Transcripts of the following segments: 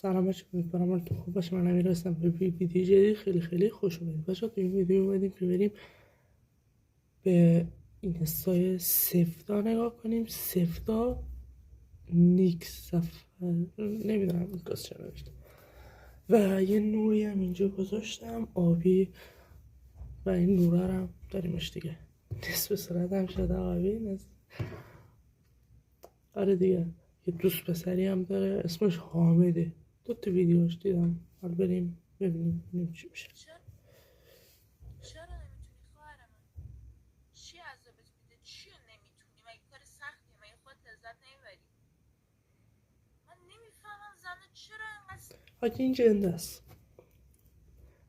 سلام بچه، امیدوارم حالتون خوب باشه. من امیر هستم. به ویدیو جدید خیلی خوش اومدید بچه. تو این ویدیو اومدیم که بریم به اینستای سفتا نگاه کنیم. سفتا نیکس سفر، نمیدونم این کاس چه نوشته، و یه نوری هم اینجا گذاشتم آبی و این نوره هم داریمش دیگه. نصف صورت هم شده آبی. آره دیگه. یه دوست پسری هم داره اسمش حامده. دو تا ویدیوش دیدم. حالا بریم ببینیم چی میشه. چرا نمیتونی خواهر من؟ چی عذابت میده؟ چی رو نمیتونی؟ مگه کار سختیه؟ مگه خودت لذت نمیبری؟ من نمیفهمم زنه چرا اینقدر حاجی این جنده است.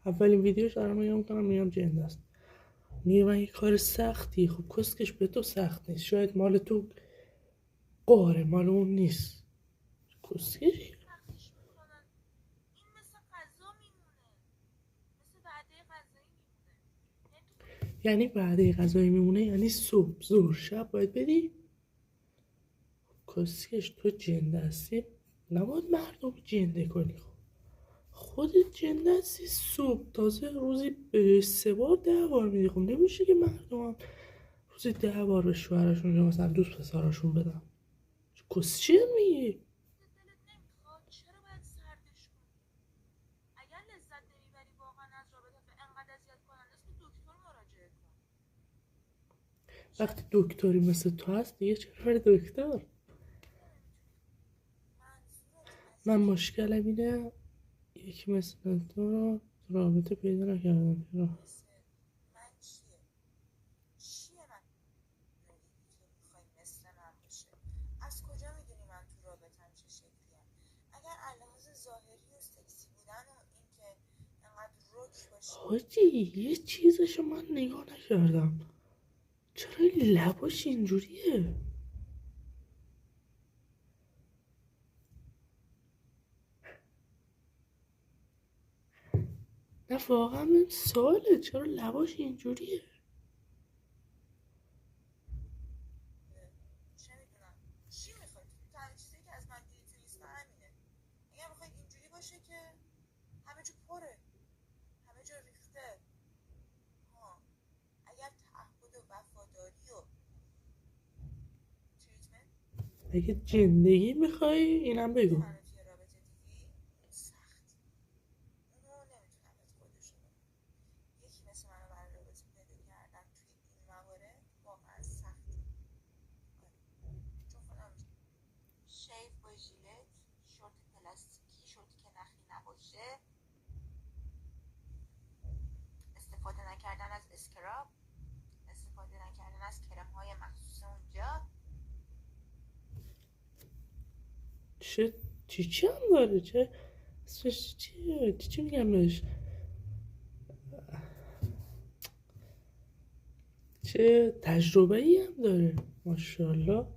اولین ویدیوش دارم میگم جنده است. میگه من یه کار سختی. خب کسکش به تو سخت نیست، شاید مال تو قاره، مال اون نیست. کسکش. سختش میکنن؟ این مثل غذا میمونه، مثل وعده غذایی میمونه. یعنی تو یعنی بعد غذایی میمونه، یعنی صبح ظهر شب باید بدی. کسکش تو جنده هستی، نباید مردم جنده کنی. خودت جنده هستی، صبح تازه روزی به 3 بار 10 بار میدی. خب نمیشه که مردم هم روزی 10 بار به شوهرشون یا مثلا دوست پسراشون بدم. کسچه میگی؟ دلت نمیخواد؟ چرا باید سردش کنی؟ اگر لذت نمیبری واقعا از رابطه انقدر اذیت کننده است که دکتر مراجعه کن. وقتی دکتری مثل تو هست دیگه چرا بری دکتر؟ نمیتونی منظورت من از مشکلم اینه یکی مثل تو رو رابطه پیدا نکردم. مثل من چیه؟ چیه من؟ تو میخوای مثل من باشه؟ از کجا میدونی من تو رابطم چه شکلیم؟ اگر لحاظ ظاهری و سکسی بودن و اینکه انقدر رک باشی حاجی یه چیزشو من نگاه نکردم، چرا این لباش اینجوریه؟ نه واقعا این سواله، چرا لباش اینجوریه؟ چه میدونم چی میخوای؟ تنها چیزی که از من دیدی تو اینستا همینه. اگر بخوای اینجوری باشه که همه جا پره، همه جا ریخته. ها، اگر تعهد و وفاداری و تریتمنت اگه زندگی میخوای اینم بگو. منو توی رابطه دیدی، اون سخت، اونو نمیتونم بهت قولشو بدم. یکی مثل منو برای رابطه پیدا کردن توی این موارد واقعا سخته. چون خودم شیف با ژیلت، شورت پلاستیکی، شورتی که نخی نباشه، استفاده نکردن از اسکراب، استفاده نکردن از کرم های مخصوص اونجا. چی هم داره؟ چه اسمش چیه؟ چی میگم بهش؟ چه تجربه ای هم داره ماشاءالله.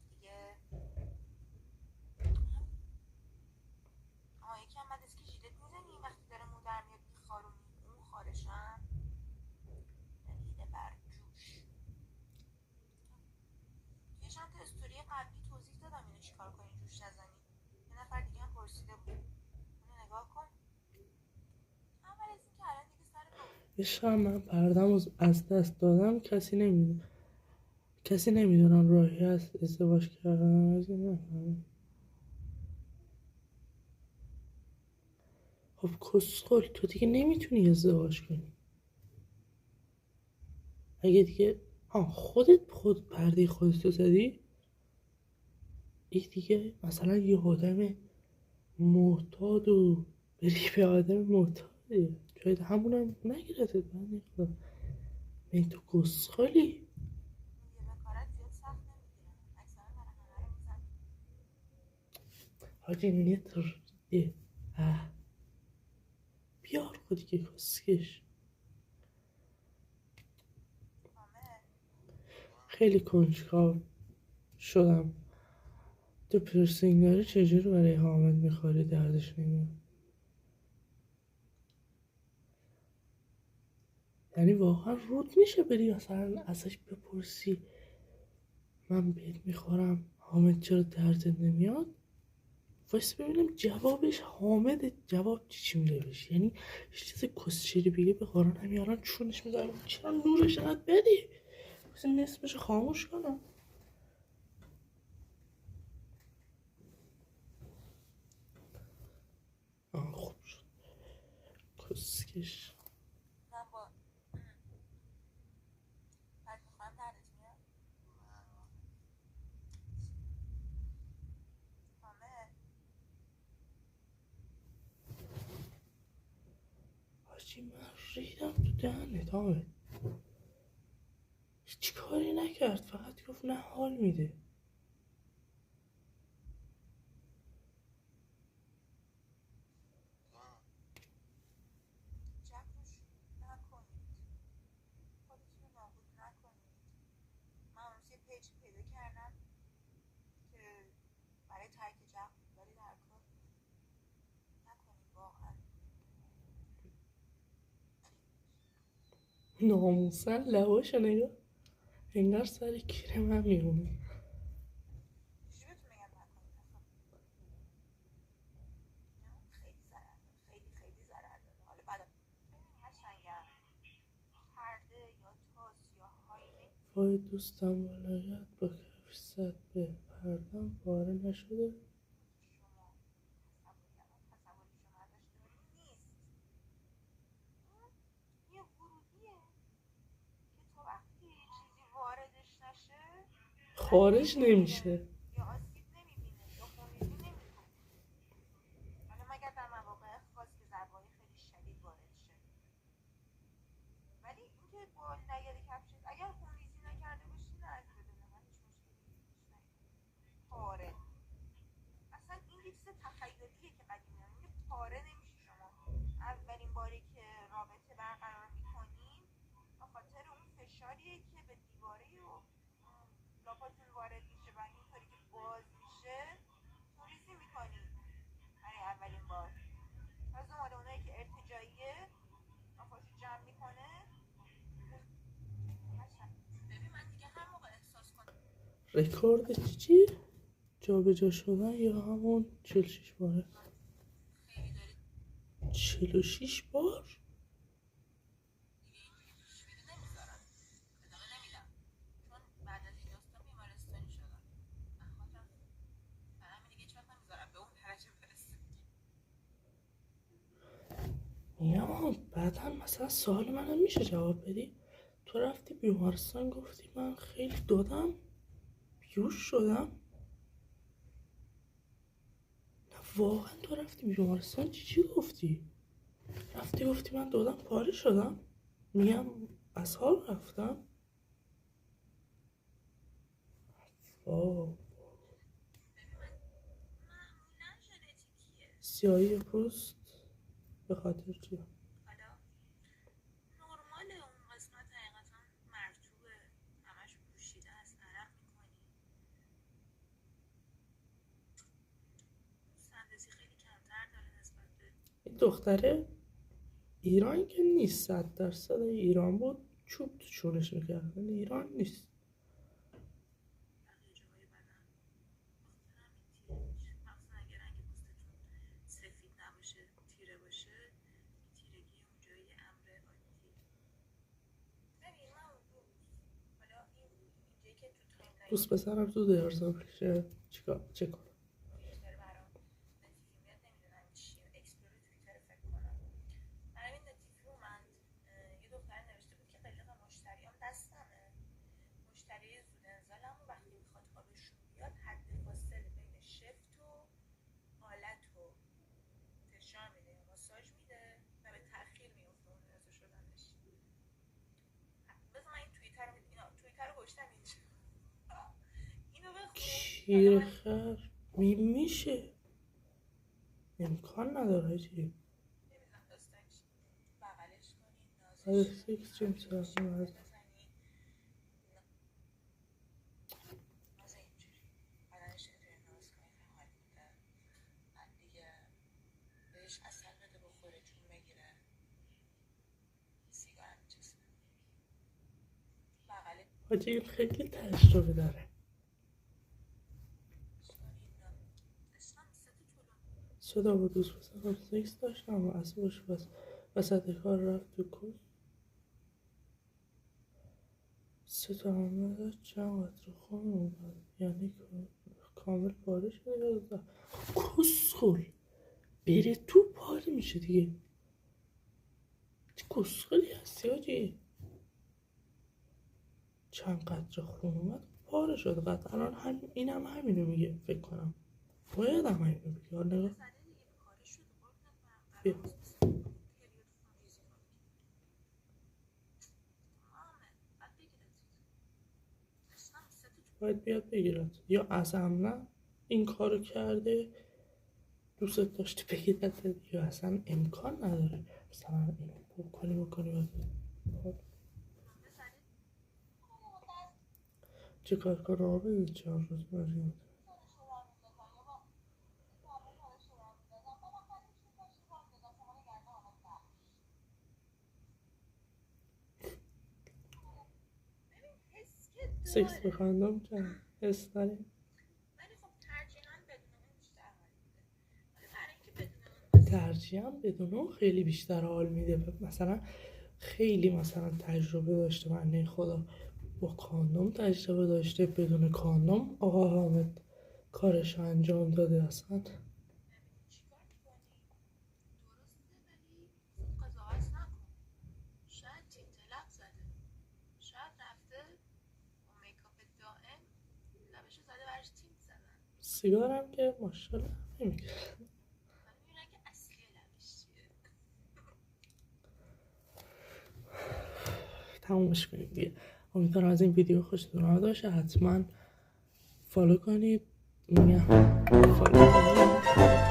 دیگه یکی هم بعد از که ژیلت میزنی وقتی داره مو در میاد میخارونی اون خارشم دلیل بر جوش. توی چند تا استوری قبلی توضیح دادم اینو چیکار کنی جوش نزنی. یه نفر دیگه هم پرسیده بود، اونو نگاه کن. اول از این که الان دیگه سر عشقم، من پردم از دست دادم. کسی نمیدونم راهی هست ازدواج کردن از این نفهمم. خب کسخل تو دیگه نمیتونی ازدواج کنی اگه دیگه خود پرده خودتو زدی. این دیگه مثلا یه آدم معتاد و بری به آدم معتادی شاید همونم نگیرتت. من خدا این تو کسخالی. یه بکارت زیاد سخت نمیگیرن، اکثرا برای همه رو میزن. حاجی یه بیار خودی که کسکش. همه خیلی کنجکاو شدم تو پرسینگ داری چجوری برای حامد میخوری دردش نمیاد. یعنی واقعا رود میشه بری مثلا ازش بپرسی من بهت میخورم حامد چرا دردت نمیاد؟ واسه ببینم جوابش حامد جواب چی نوشت. یعنی هیچ چیز کسچری بگه به قرآن همین الان چونش میذارم چرا نورش انقدر بدی واسه نصفش خاموش کنم. خوب شد کسکش. من با بعد میخوام دردت میاد حامد. حاجی من ریدم تو دهنت حامد. هیچ کاری نکرد فقط گفت نه حال میده. جمعش نکنید، خودتون رو نابود نکنید. من اون روز یه پیج پیدا کردم که برای ترک جمع ولی در کار نکنید واقعا. ناموسن لباشو نگاه انگار سر کیر من میمونه. چجوری بهتون بگم نکنید اصلا؟ خیلی ضرر داره، خیلی ضرر داره. حالا بعد ببینید قشنگم پرده یا تاس یا هایلایت وای دوستم ولایت با کفش زد به پردم پاره نشده. شما تصوری شما ازش داری نیست. این یه ورودیه که تا وقتی چیزی واردش نشه خارج نمیشه. یا آسیب نمیبینه یا خونریزی نمیکنه. حالا مگر در مواقع خاص که ضربه‌های خیلی شدید وارد شه. ولی اینکه با لگد کفشت اگر خونریزی نکرده باشی نه از بدون من هیچ مشکلی نیست. پاره اصلا این یه چیز تخیلیه که قدیمی میگه پاره نمیشه. شما اولین باری که رابطه برقرار میکنین به خاطر اون فشاریه که به دیواره و لاپاتون وارد میشه و اینطوری که باز میشه توریزی میکنین برای اولین بار. از مال اونایی که ارتجاییه افاشو جمع میکنه. ببین من دیگه هر موقع احساس کنم رکورد چی؟ جا به جا شدن یا همون 46 باره؟ 46 بار؟ میگم بعدا مثلا سوال منم میشه جواب بدی؟ تو رفتی بیمارستان گفتی من خیلی دادم بیوش شدم. نه واقعا تو رفتی بیمارستان چی گفتی؟ رفتی گفتی من دادم پاره شدم. میگم از حال رفتم. سیاهی پوست به خاطر چی؟ حالا نرماله اون قسمت حقیقتا مرطوبه همش پوشیده است عرق میکنی سندسی خیلی کمتر داره نسبت به این دختره ایران که نیست 100% ایران بود چوب تو چونش میکرد ولی ایران نیست. بقیه جاهای بدن بخاطر همین تیره میشه مخصوصا اگه رنگ پوستتون سفید نباشه تیره باشه تیرگی اونجایی امر عادیه. ببین من اون روز حالا اینجایی که تو تایملاین دوست پسرم تو درزا بشه چه کنم؟ داره برام نتیفی میاد نمیدونم چیه اکسپلور توییتر فکر کنم برای این نتیفی اومد یه دختر نوشته بود که قلق مشتریام دستمه مشتری زود انزالم و وقتی میخواد آبشون بیاد حد فاصله بین شفت و حالت و فشار میده یا ماساژ میده و به تأخیر میفته اون رضا شدنش. بذار من این توییتر رو گشتم اینجا اینو بخون. کیر خر میشه امکان نداره چی؟ نمیدونم داستانش بغلش کنین نازش کنین فکر چیم سرخون از ناز اینجوری بدنش اینجوری ناز کنین حال میده بعد دیگه بهش اصل بده بخوره جون بگیره سیگار میچسبه بغلش حاجی این خیلی تجربه داره. کنین اسلام 3 تا صدا با دوست پسرم سکس داشتم و اصابش وسط کار رفت تو کس. صدا هم نداشت چند قطره خون اومد، یعنی کامل پاره شده. کسخل بره تو پاره میشه دیگه. چه کسخلی هستی آجی؟ چند قطره خون اومد پاره شد قطعا. اینم همینو میگه فکر کنم. باید هم همینو بگه. نگاه بیا باید بیاد بگیرد، یا اصلا نه این کارو کرده دوست داشته بگیرد، یا اصلا امکان نداره مثلا اینو بکنی چه کار کنه آبه 4 روز بریم. سکس بخواندم چند حس داریم، ولی خب ترجیحاً بدون اون بیشتر حال میده. ولی برای اینکه بدون اون ترجیحاً بدون اون خیلی بیشتر حال میده. مثلا خیلی مثلا تجربه داشته، من خدا با کاندوم تجربه داشته، بدون کاندوم آقا حامد کارش انجام داده. اصلا چیکار میکنی؟ درسته ولی قضاوت نکن. شاید تیم تلق زده، شاید رفته با میکاپ دائم لبشو زده برش تیم زدن. سیگارم که ماشاءالله نمیگه. من میبینم که اصلی لبش چیه. تمومش کنیم دیگه. امیدوارم از این ویدیو خوشتون اومده باشه. حتما فالو کنید. میگم فالو کنید.